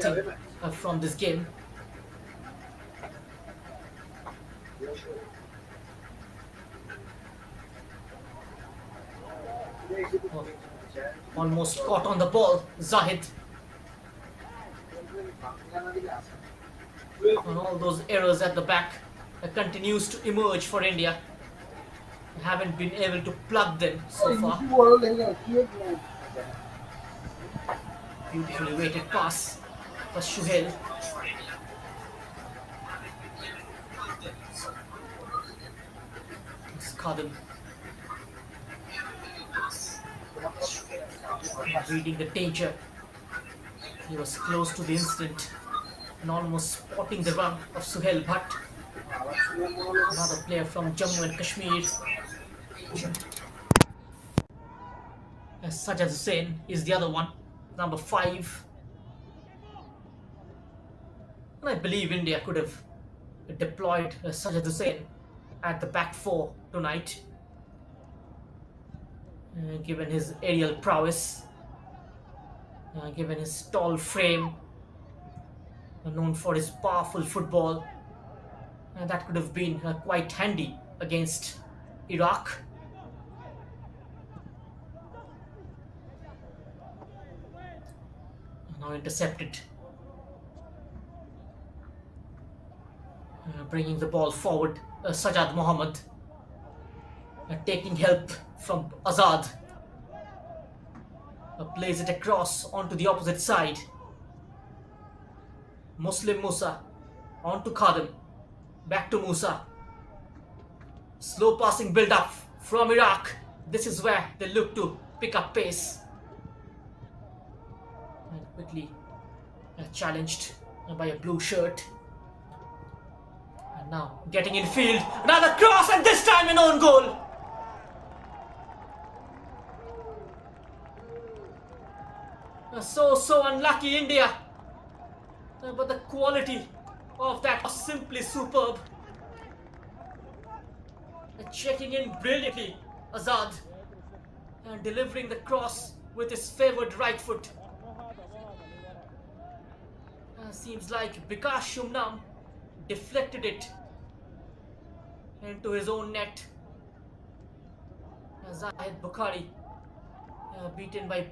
something from this game. Oh, almost caught on the ball, Zahid. And all those errors at the back continues to emerge for India. Haven't been able to plug them so far. Beautifully weighted pass for Shuhail. It's Khadim. Reading the danger. He was close to the incident and almost spotting the run of Suhail Bhatt. Another player from Jammu and Kashmir. Sajjad Hussain is the other one, number 5. And I believe India could have deployed Sajjad Hussain at the back 4 tonight, given his aerial prowess, given his tall frame, known for his powerful football. That could have been quite handy against Iraq. Now intercepted. Bringing the ball forward, Sajjad Mohammed. Taking help from Azad. Plays it across onto the opposite side. Muslim Musa onto Khadim. Back to Musa. Slow passing build up from Iraq. This is where they look to pick up pace. And quickly challenged by a blue shirt. And now getting in field. Another cross, and this time an own goal. So unlucky India. But the quality of that was simply superb. Checking in brilliantly, Azad, and delivering the cross with his favoured right foot. Seems like Bikash Shumnam deflected it into his own net. Zahid Bukhari beaten by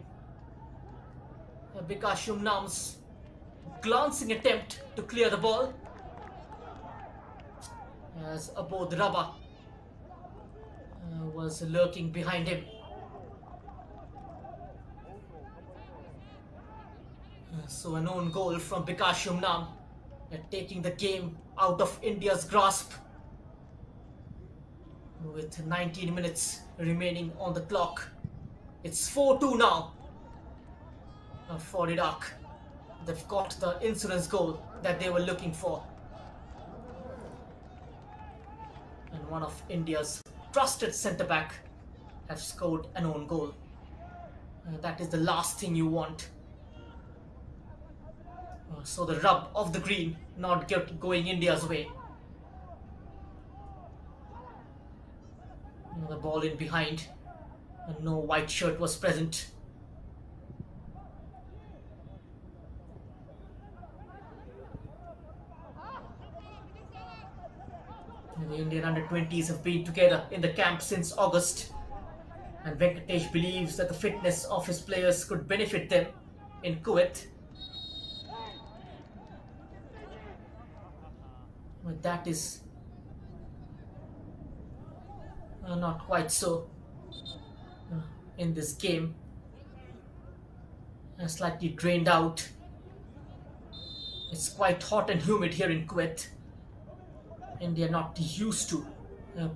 Bikash Shumnam's glancing attempt to clear the ball, as Abod Rabah was lurking behind him. So an own goal from Bikash Shumnam, taking the game out of India's grasp with 19 minutes remaining on the clock. It's 4-2 now for Iraq. They've got the insurance goal that they were looking for. And one of India's trusted centre-back have scored an own goal. That is the last thing you want. So the rub of the green not going India's way. The ball in behind, and no white shirt was present. The Indian under-20s have been together in the camp since August, and Venkatesh believes that the fitness of his players could benefit them in Kuwait. But that is not quite so in this game. Slightly drained out. It's quite hot and humid here in Kuwait. India not used to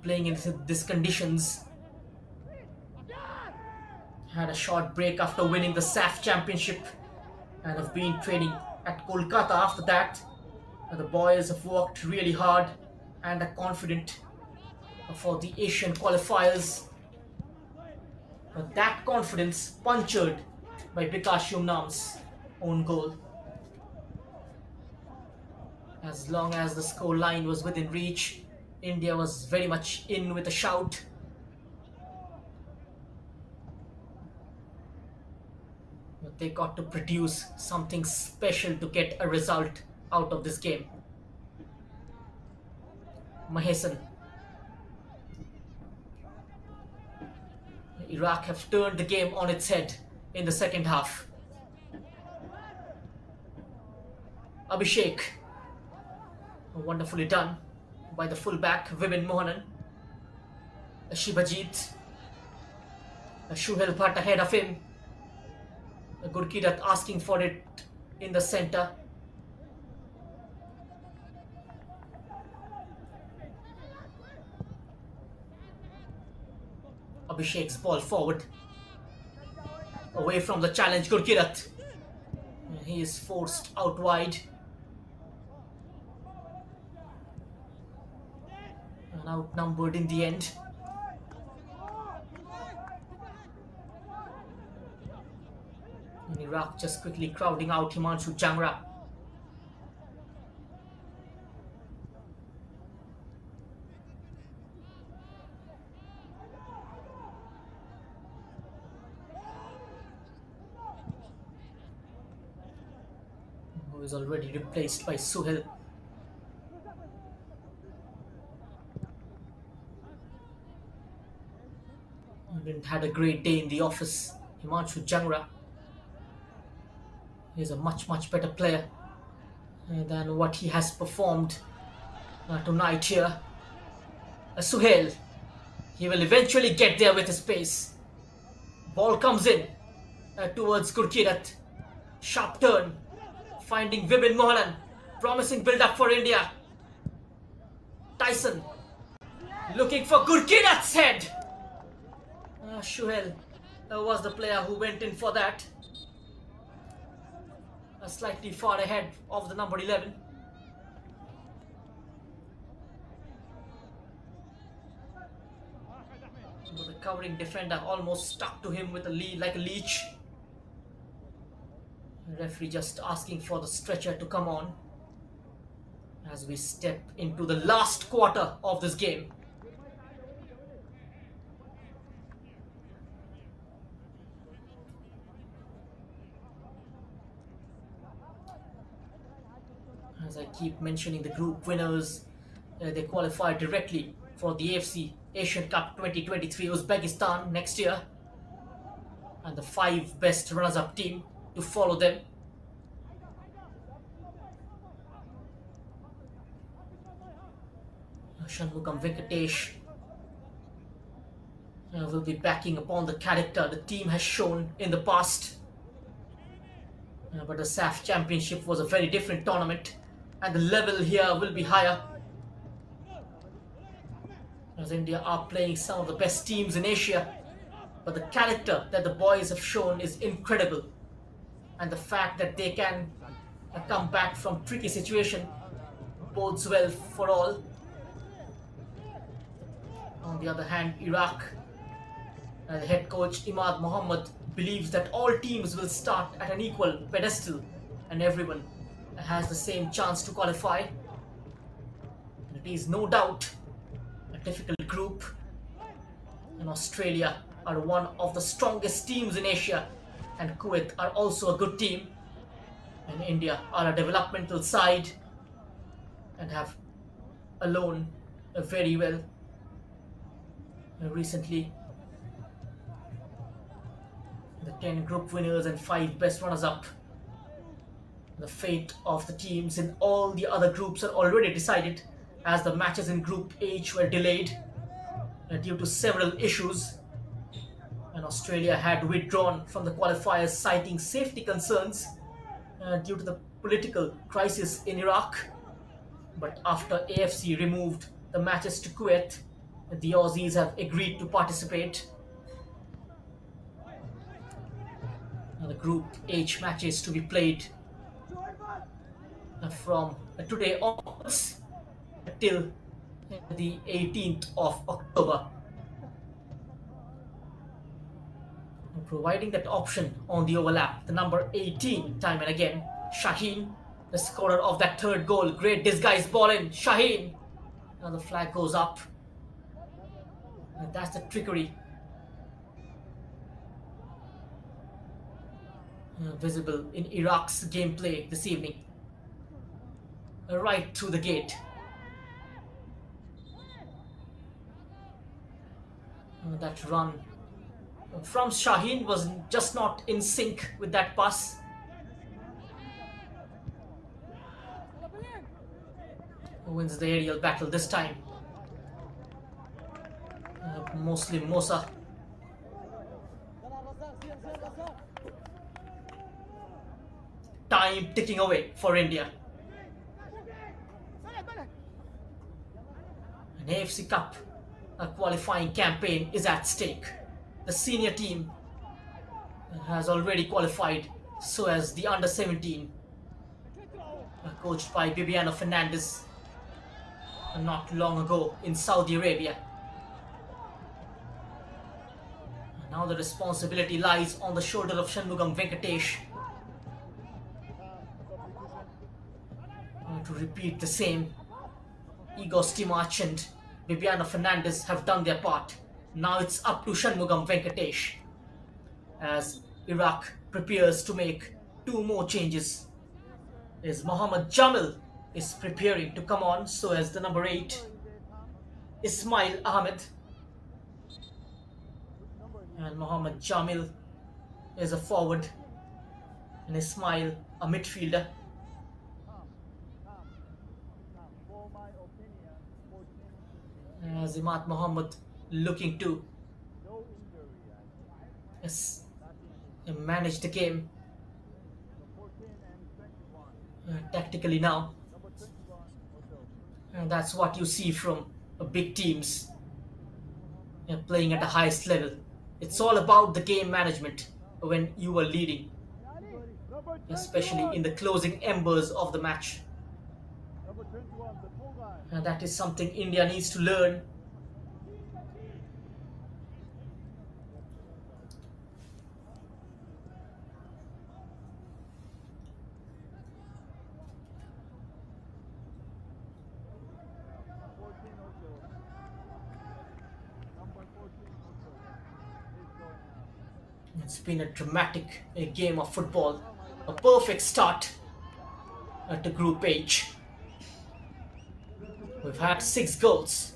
playing in these conditions. Had a short break after winning the SAF championship and have been training at Kolkata after that. The boys have worked really hard and are confident for the Asian qualifiers. But that confidence punctured by Bikash Shumnam's own goal. As long as the score line was within reach, India was very much in with a shout. But They got to produce something special to get a result out of this game. Mahesan. Iraq have turned the game on its head in the second half. Abhishek. Wonderfully done by the fullback Vibin Mohanan. Shibajit. Shuhel Bhatt ahead of him. Gurkirat asking for it in the center. Abhishek's ball forward. Away from the challenge, Gurkirat. He is forced out wide. And outnumbered in the end. And Iraq just quickly crowding out Himanshu Jangra. Who is already replaced by Suhel. Didn't had a great day in the office. Himanshu Jangra is a much better player than what he has performed tonight here. Suhail, he will eventually get there with his pace. Ball comes in towards Gurkirat. Sharp turn, finding Vibin Mohanan. Promising build up for India. Tyson looking for Gurkirat's head. Shuhel was the player who went in for that. Slightly far ahead of the number 11. But the covering defender almost stuck to him with like a leech. The referee just asking for the stretcher to come on as we step into the last quarter of this game. As I keep mentioning, the group winners, they qualify directly for the AFC Asian Cup 2023 Uzbekistan next year, and the 5 best runners-up team to follow them. Shanmugam Venkatesh will be backing upon the character the team has shown in the past. But the SAF Championship was a very different tournament, and the level here will be higher, as India are playing some of the best teams in Asia. But the character that the boys have shown is incredible, and the fact that they can come back from tricky situation bodes well for all. On the other hand, Iraq, the head coach Imad Mohammed believes that all teams will start at an equal pedestal and everyone has the same chance to qualify. It is no doubt a difficult group, and Australia are one of the strongest teams in Asia, and Kuwait are also a good team, and India are a developmental side and have alone very well recently. The 10 group winners and 5 best runners-up. The fate of the teams in all the other groups are already decided, as the matches in Group H were delayed due to several issues, and Australia had withdrawn from the qualifiers citing safety concerns due to the political crisis in Iraq. But after AFC removed the matches to Kuwait, the Aussies have agreed to participate. The Group H matches to be played from today onwards till the 18th of October. Providing that option on the overlap, the number 18 time and again, Shaheen, the scorer of that third goal. Great disguise ball in, Shaheen. Now the flag goes up. And that's the trickery. visible in Iraq's gameplay this evening. Right through the gate. That run from Shaheen was just not in sync with that pass. Who wins the aerial battle this time? Mostly Mosa. Time ticking away for India. An AFC Cup, a qualifying campaign is at stake. The senior team has already qualified, so has the under-17, coached by Bibiano Fernandes not long ago in Saudi Arabia. Now the responsibility lies on the shoulder of Shanmugam Venkatesh to repeat the same. Igor Stimac and Bibiano Fernandes have done their part. Now it's up to Shanmugam Venkatesh as Iraq prepares to make 2 more changes. As Mohammad Jamil is preparing to come on, so as the number 8 Ismail Ahmed. And Mohammad Jamil is a forward and Ismail a midfielder. As Imat Mohammed looking to manage the game tactically now. And that's what you see from big teams playing at the highest level. It's all about the game management when you are leading, especially in the closing embers of the match. And that is something India needs to learn. It's been a dramatic game of football. A perfect start to Group H. We've had 6 goals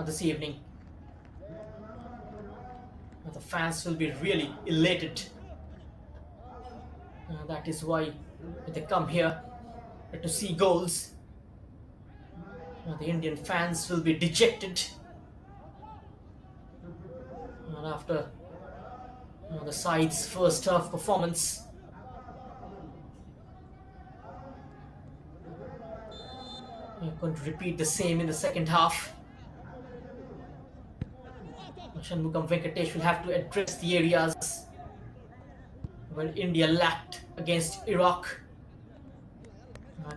this evening. The fans will be really elated. That is why they come here to see goals. The Indian fans will be dejected. And after the side's first half performance, you're going to repeat the same in the second half. Shanmugam Venkatesh will have to address the areas where India lacked against Iraq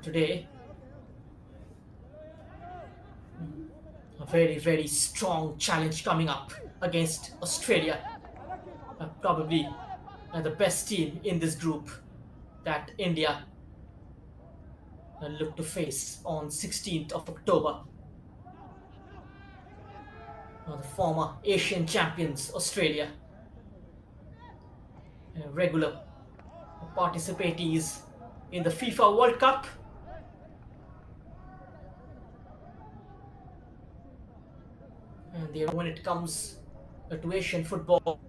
today. A very, very strong challenge coming up against Australia. Probably the best team in this group that India look to face on 16th of October. The former Asian champions Australia, regular participatees in the FIFA World Cup. And when it comes to Asian football,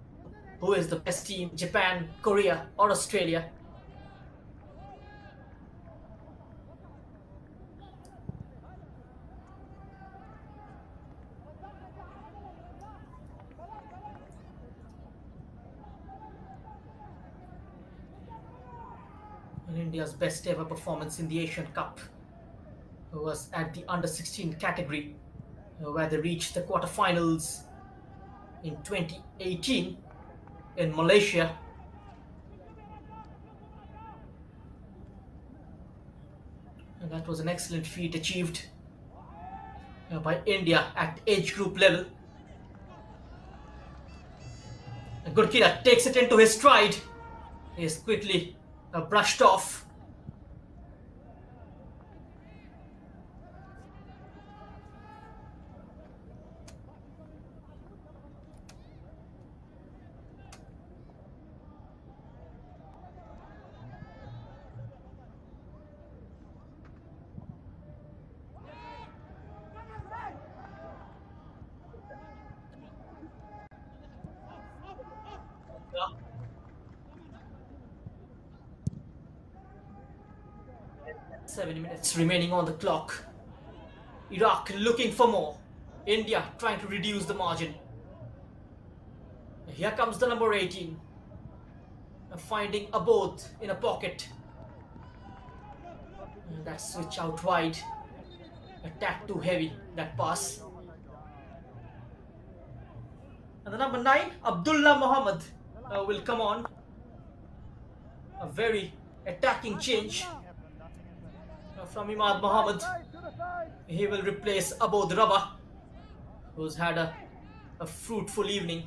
who is the best team? Japan, Korea, or Australia? And India's best ever performance in the Asian Cup was at the under-16 category, where they reached the quarterfinals in 2018 in Malaysia. And that was an excellent feat achieved by India at age group level. And Gurkira takes it into his stride. He is quickly brushed off. 7 minutes remaining on the clock. Iraq looking for more. India trying to reduce the margin. Here comes the number 18. Finding Abod in a pocket. And that switch out wide. Attack too heavy, that pass. And the number 9, Abdullah Muhammad, will come on. A very attacking change from Imad Muhammad. He will replace Abod Rabah, who's had a fruitful evening.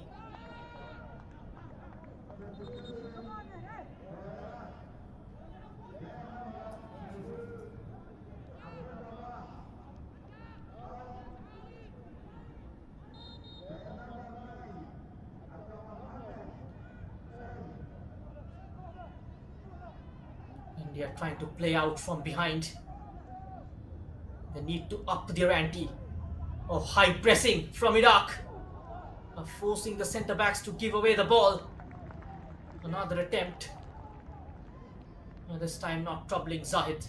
India trying to play out from behind. They need to up their ante. Oh, high pressing from Iraq. Forcing the centre backs to give away the ball. Another attempt. This time not troubling Zahid.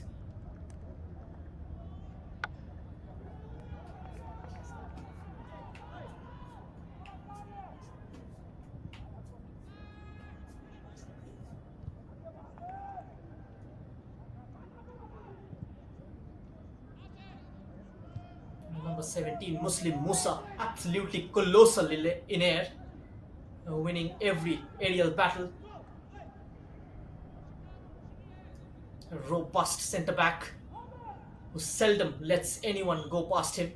Number 17, Muslim Musa, absolutely colossal in air, winning every aerial battle. A robust centre-back who seldom lets anyone go past him.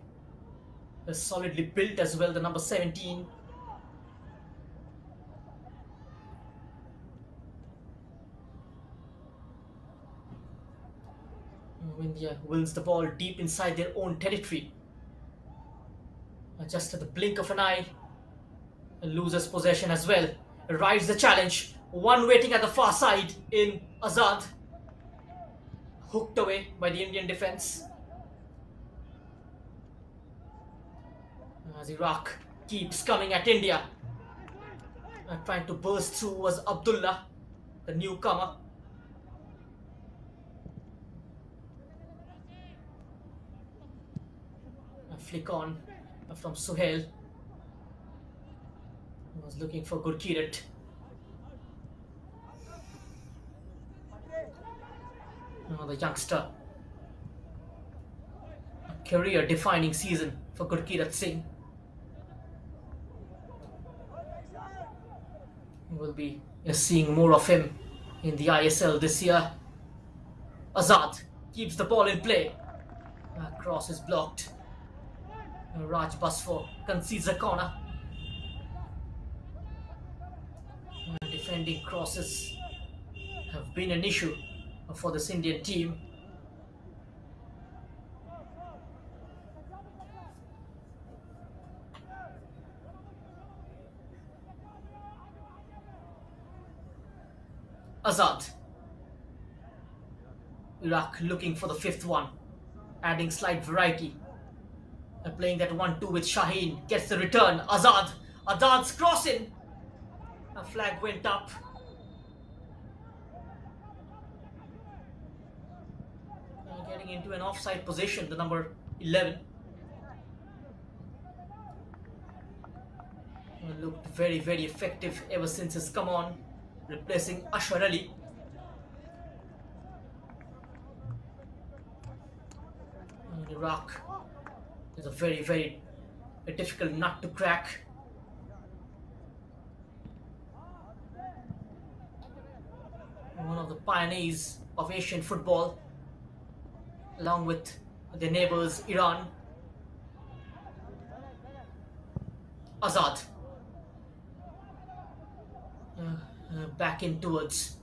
Solidly built as well, the number 17. India wins the ball deep inside their own territory. Just at the blink of an eye, loses possession as well. Rides the challenge. One waiting at the far side in Azad. Hooked away by the Indian defense. As Iraq keeps coming at India. Trying to burst through was Abdullah, the newcomer. A flick on from Suhail. He was looking for Gurkirat. The youngster. A career-defining season for Gurkirat Singh. We will be seeing more of him in the ISL this year. Azad keeps the ball in play. Cross is blocked. Raj Basfo concedes a corner. Defending crosses have been an issue for this Indian team. Azad. Iraq looking for the 5th one, adding slight variety. Playing that 1-2 with Shaheen, gets the return. Azad. Azad's crossing. A flag went up. Getting into an offside position, the number 11. Looked very, very effective ever since he's come on, replacing Ashar Ali. And Iraq is a very, very difficult nut to crack. One of the pioneers of Asian football, along with their neighbors Iran. Azad. Back in towards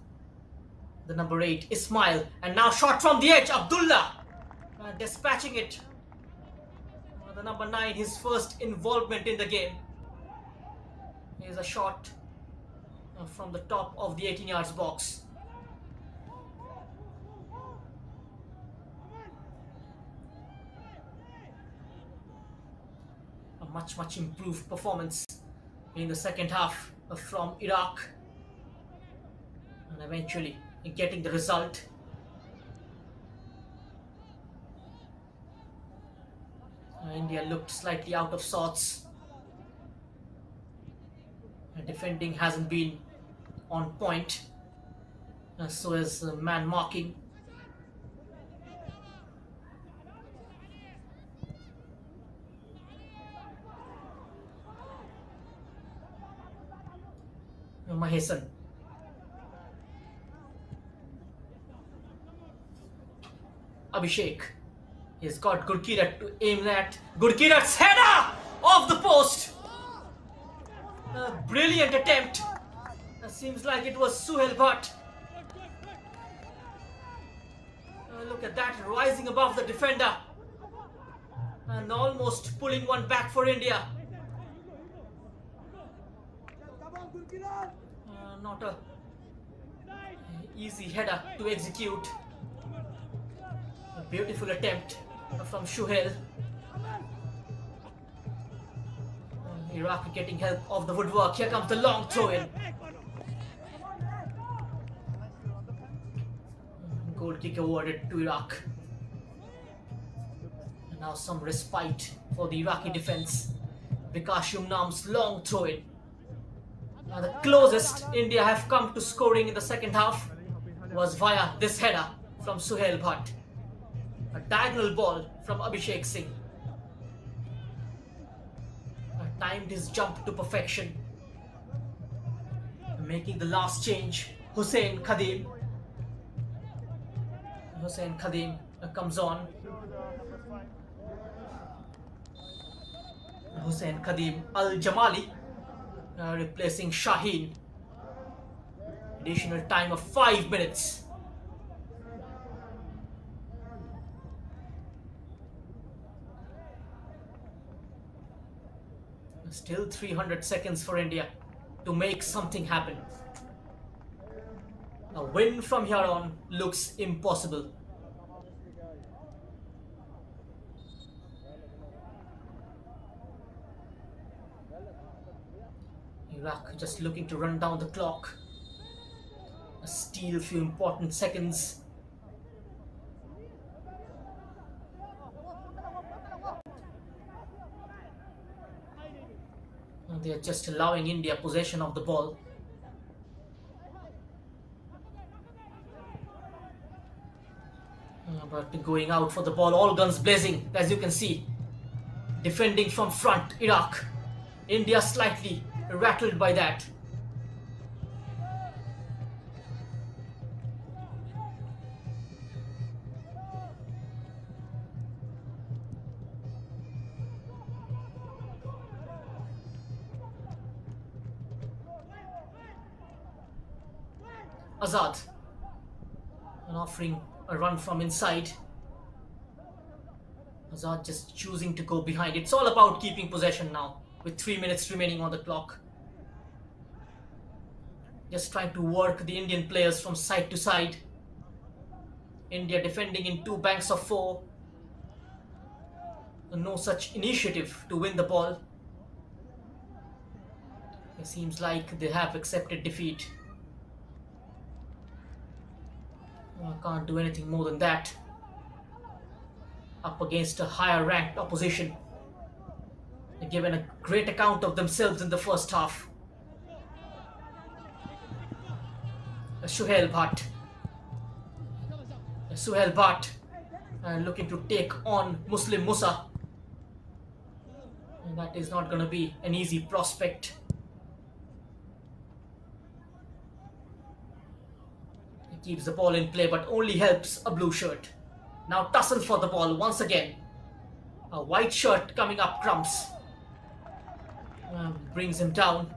the number 8, Ismail. And now shot from the edge, Abdullah. Dispatching it. The number 9, his first involvement in the game. Here's a shot from the top of the 18 yards box. A much improved performance in the second half from Iraq. And eventually getting the result. India looked slightly out of sorts. Defending hasn't been on point. So is man marking. Mahesan. Abhishek. He's got Gurkirat to aim at. Gurkirat's header off the post. A brilliant attempt. Seems like it was Suhail Bhatt. Look at that, rising above the defender. And almost pulling one back for India. Not a easy header to execute. A beautiful attempt from Suhail. Iraq getting help of the woodwork. Here comes the long throw in. Goal kick awarded to Iraq. And now some respite for the Iraqi defense. Vikas Yumnam's long throw in. Now the closest India have come to scoring in the second half was via this header from Suhail Bhatt. A diagonal ball from Abhishek Singh. Timed his jump to perfection. Making the last change, Hussain Khadim. Hussain Khadim comes on. Hussain Khadim Al-Jamali replacing Shaheen. Additional time of 5 minutes. Still 300 seconds for India to make something happen. A win from here on looks impossible. Iraq just looking to run down the clock. Steal a few important seconds. They are just allowing India possession of the ball. But going out for the ball, all guns blazing, as you can see. Defending from front, Iraq. India slightly rattled by that. Azad, and offering a run from inside. Azad just choosing to go behind. It's all about keeping possession now, with 3 minutes remaining on the clock. Just trying to work the Indian players from side to side. India defending in 2 banks of 4. No such initiative to win the ball. It seems like they have accepted defeat. Can't do anything more than that. Up against a higher ranked opposition. They've given a great account of themselves in the first half. Suhail Bhatt. Suhail Bhatt looking to take on Muslim Musa. And that is not going to be an easy prospect. Keeps the ball in play, but only helps a blue shirt. Now tussle for the ball once again. A white shirt coming up, Crumps. Brings him down.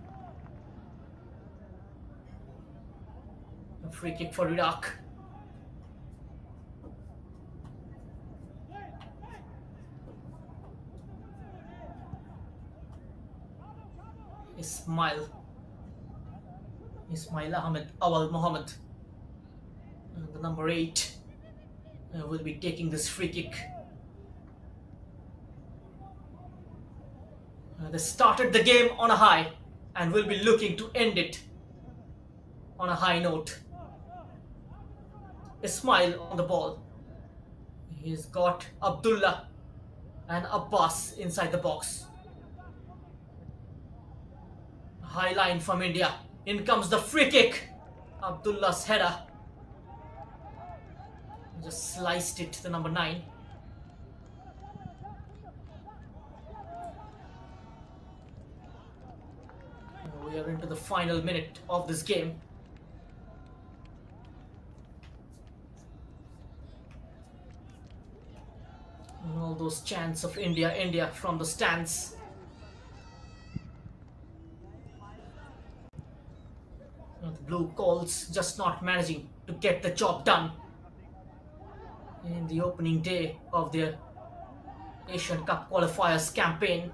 A free kick for Iraq. Ismail Ahmed Awal Mohammed. The number 8 will be taking this free kick. They started the game on a high and will be looking to end it on a high note. Ismail on the ball. He's got Abdullah and Abbas inside the box. High line from India. In comes the free kick. Abdullah's header. Just sliced it to the number 9. We are into the final minute of this game. And all those chants of India, India from the stands. And the blue calls just not managing to get the job done in the opening day of their Asian Cup qualifiers campaign.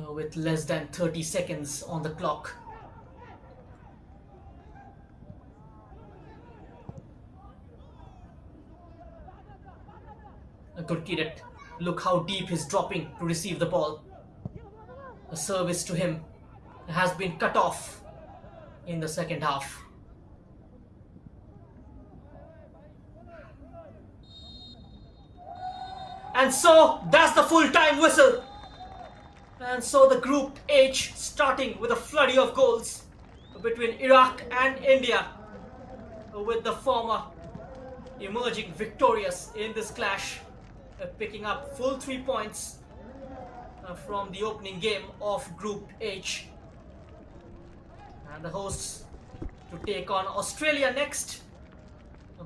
With less than 30 seconds on the clock. A good kid. Look how deep he's dropping to receive the ball. A service to him has been cut off in the second half. And so that's the full-time whistle. And so the Group H starting with a flurry of goals between Iraq and India, with the former emerging victorious in this clash, picking up full 3 points from the opening game of Group H. And the hosts to take on Australia next.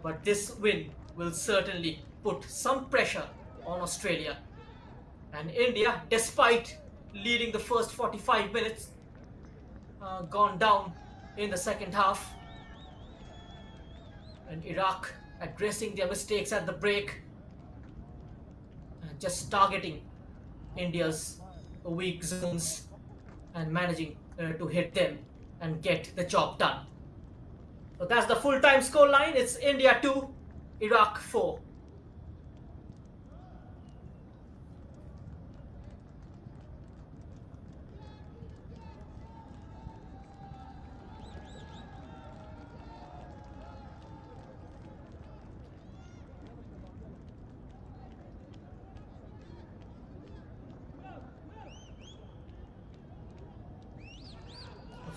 But this win will certainly put some pressure on Australia. And India, despite leading the first 45 minutes, gone down in the second half. And Iraq addressing their mistakes at the break, just targeting India's weak zones and managing to hit them and get the job done. So that's the full-time scoreline. It's India 2, Iraq 4.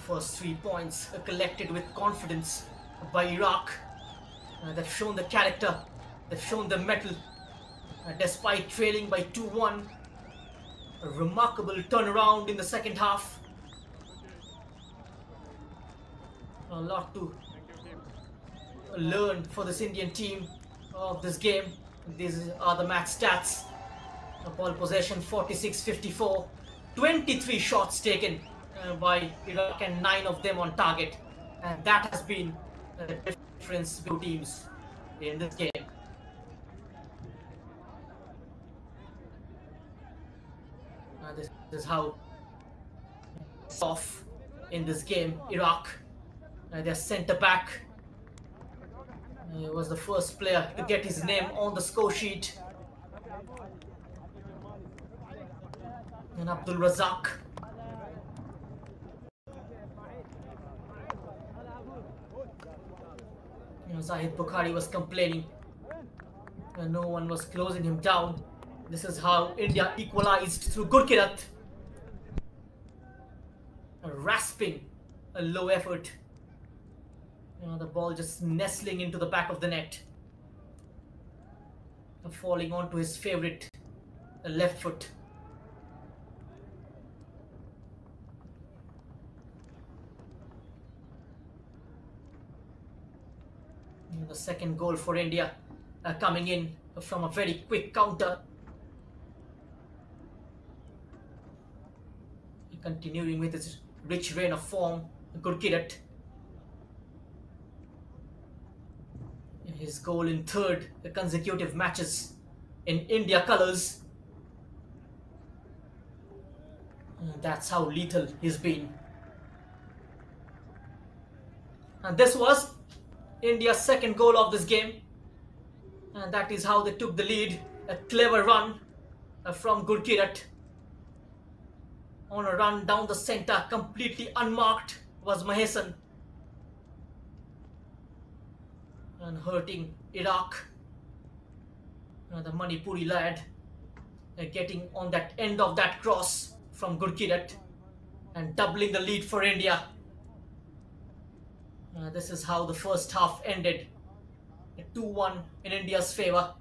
First 3 points collected with confidence by Iraq. They've shown the character, they've shown the mettle, despite trailing by 2-1. A remarkable turnaround in the second half. A lot to learn for this Indian team of this game. These are the match stats. Ball possession 46-54, 23 shots taken by Iraq and 9 of them on target, and that has been the difference between teams in this game. This is how it's off in this game. Iraq, their centre back was the first player to get his name on the score sheet, and Abdul Razak. Zahid Bukhari was complaining and no one was closing him down. This is how India equalized through Gurkirat. Rasping a low effort. The ball just nestling into the back of the net. Falling onto his favorite left foot. The second goal for India coming in from a very quick counter. Continuing with his rich reign of form, Gurkirat. His goal in third consecutive matches in India colours. That's how lethal he's been. And this was India's second goal of this game, and that is how they took the lead. A clever run from Gurkirat. On a run down the centre, completely unmarked, was Mahesan, and hurting Iraq. The Manipuri lad getting on that end of that cross from Gurkirat and doubling the lead for India. This is how the first half ended. 2-1 in India's favour.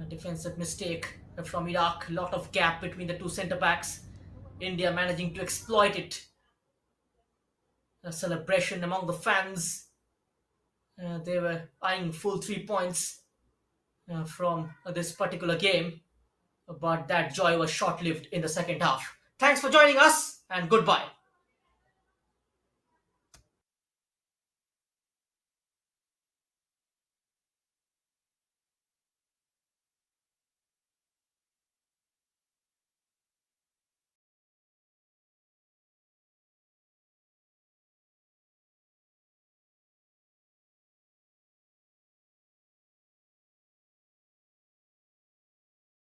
A defensive mistake from Iraq. Lot of gap between the two centre backs. India managing to exploit it. A celebration among the fans. They were eyeing full 3 points from this particular game. But that joy was short-lived in the second half. Thanks for joining us and goodbye.